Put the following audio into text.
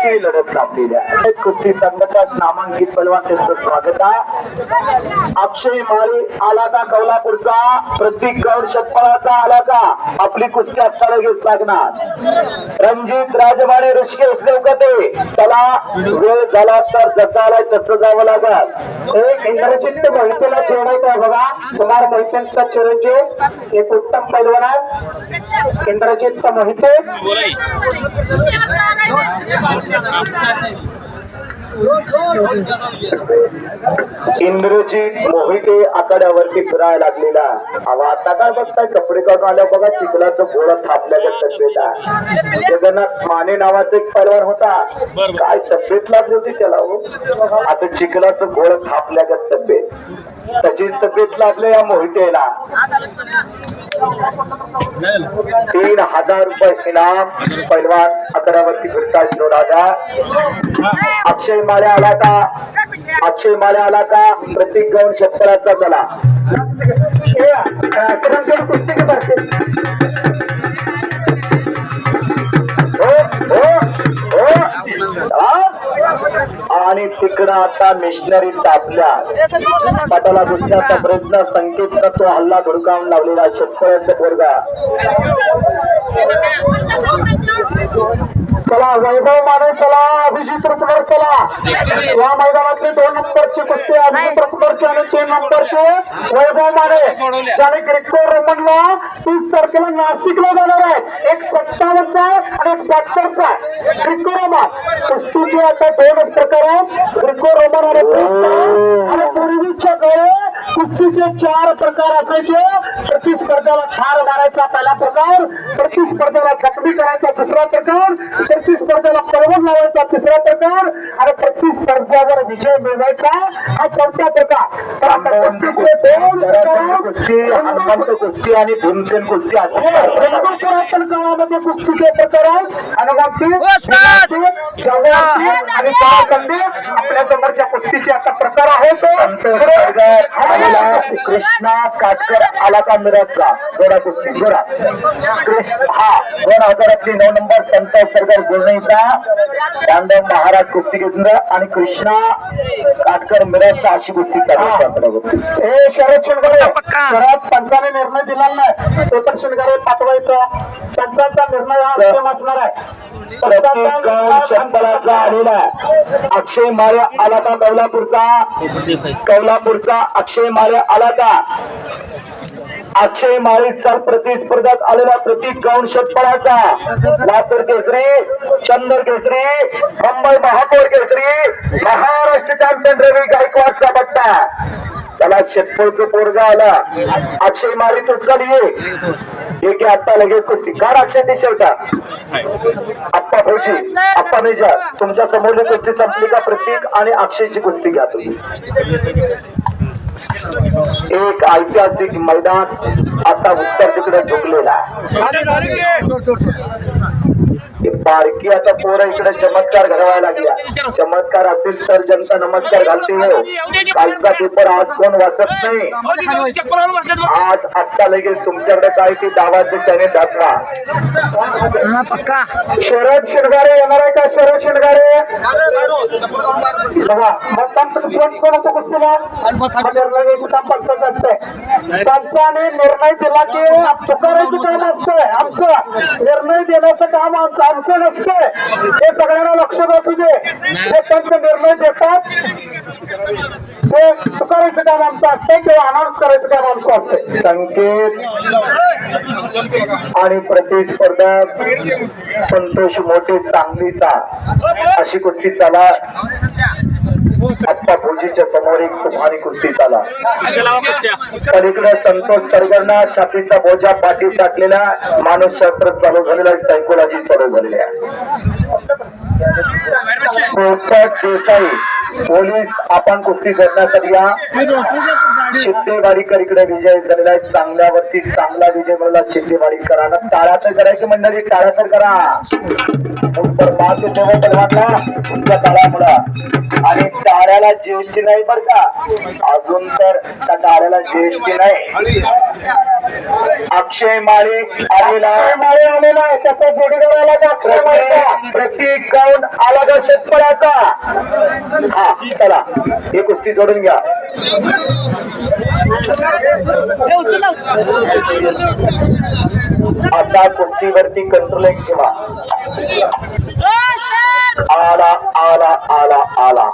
लढत लाभलेल्या कुस्ती संघटक नामांकित पैलवान त्यांचं स्वागत आहे। अक्षय माळी आला का कोल्हापूरचा, प्रतीक गौड शतपळाचा आला का, आपली कुस्ती आता लगेच लागणार। रणजित राजमाने ऋषिकेश देवकते, चला वेळ झाला तर जसा आलाय तसं जावं लागल। एक इंद्रजित मोहितेला जोडायचं आहे बघा, कुमार मोहितेंचा चिरंजीव एक उत्तम पैलवान आहे इंद्रजित मोहिते। इंद्रजित मोहिते आखाड्यावरती फिरायला लागलेला। आता काय बघताय, कपडे काढून आल्या बघा, चिखलाचं गोळा थापल्याच्या तब्येत। जगन्नाथ माने नावाचा एक पैलवान होता, काय तब्येत लागली होती त्याला हो, आता चिखलाचं गोळा थापल्याच्या तब्येत, तशीच तब्येत लागली या मोहितेला। 3000 रुपये इनाम पैलवान आखाड्यावरती फिरताय राजा। अक्षय माळे आला का, अक्षय माळे आला का, प्रतीक गौड शतपळाचा चला। आणि तिकडं आता मिशनरी तापल्या, पटाला घुसण्याचा प्रयत्न, संकेत तो हल्ला धुडकावून लावलेला शतपळाचा पोरगा। चला वैभव माने, चला अभिजित रुपनर, चला या मैदानातले 2 नंबरचे कुस्ती अभिजित रुपनरचे आणि 3 नंबरचे वैभव माने, ज्याने ग्रेको रोमनला 30 तारखेला नाशिकला जाणार आहे। एक 57चा आणि एक 72चा ग्रेको रोमन कुस्तीचे आता 2च प्रकार आहेत, ग्रेको रोमन आणि पूर्वीच्या काळी कुस्तीचे 4 प्रकार असायचे। प्रतिस्पर्ध्याला ठार मारायचा पहिला प्रकार, प्रतिस्पर्ध्याला जखमी करायचा दुसरा प्रकार, प्रतिस्पर्ध्याला पळवून लावायचा तिसरा प्रकार आणि प्रतिस्पर्ध्यावर विजय मिळवायचा हा 4था प्रकार। हनुमंत कुस्ती आणि भीमसेन कुस्ती पुरातन काळामध्ये कुस्तीचे प्रकार आहेत। हनुमंती आणि काळाखंडी आपल्या समोरच्या कुस्तीचे आता प्रकार आहेत। कृष्णा काटकर आला का मिरजचा गोडा कुस्ती गोडा कृष्ण हा 2000 9 नंबर संतोष सरदार गुळणीचा तांडव महाराज कुस्ती केंद्र आणि कृष्णा काटकर मिरजचा अशी कुस्ती हे शरद शिंगारे शरद पंचाने निर्णय दिला नाही, ते तर शिंगारे पाठवायचा पंचांचा निर्णय हा अंतिम असणार आहे। शतपळाचा आलेला अक्षय माळे आला का कोल्हापूरचा अक्षय माळे आला का, अक्षय माळीचा प्रतिस्पर्धात आलेला प्रतीक गौड शतपळाचा, लातूर केसरी, चंदर केसरी, मुंबई महापौर केसरी, महाराष्ट्र चॅम्पियन रवी गायकवाडचा बट्टा। चला शतपळचं पोरगा आला, अक्षय माळी तुटली की आता लगेच कुस्ती काढ अक्षय ते शेवटा। आप्पा फौजी आप्पा मेजा तुमच्या समोर कुस्ती संपली का, प्रतीक आणि अक्षयची कुस्ती घ्या तुम्ही। एक ऐतिहासिक मैदान आता उत्तर तिकडे झुकलेला, बारकी आता पोरं इकडे चमत्कार घडवायला लागल्या। चमत्कार असेल तर जनता नमस्कार घालते हो, कालचा पेपर आज कोण वाचत नाही, आज आत्ता लगेच तुमच्याकडे काय ती दावाचे चॅनेल दाखवा। शरद शिरगारे येणार आहे का, शरद शिरगारे बघा मतदानचं कोण होतं कुस्तीला पंचाने निर्णय दिला की तुकारायचं काम असतंय, आमचं निर्णय देण्याचं काम आमचं नसतंय, हे सगळ्यांना लक्षात असू दे। जे पंच निर्णय देतात ते तुकारायचं काम आमचं असतंय किंवा अनाउन्स करायचं काम आमचं असतंय। संकेत आणि प्रतिस्पर्धा संतोष मोठे सांगलीचा अशी कुस्ती चला। आप्पा फौजीच्या समोर एक तुफानी कुस्ती चाला, पलीकडे संतोष सरगरना छातीचा बोजा पाठी टाकलेला, मानसशास्त्र चालू झालेला, सायकोलॉजी चालू झालेली आहे। देसाई पोलीस आपण कुस्ती करण्यासाठी या शिंदेवाडीकर इकडे विजय झालेला आहे. चांगल्यावरती चांगला विजय मिळाला शिंदेवाडीकरांना. टाळ्या तर करायची मंडळी, टाळ्या तर करा. तुमच्या टाळ्यामुळं आणि टाळ्याला जीएसटी नाही बर का, अजून तर त्या टाळ्याला जीएसटी नाही. अक्षय माळी आलेला आहे, त्याचा जोडीदार आला अक्षय माळी. प्रतीक गाऊन आला का शेतकऱ्याचा. हा चला ही कुस्ती जोडून घ्या. आता कुस्तीवरती कंट्रोल एक ठेवा. आला आला आला आला.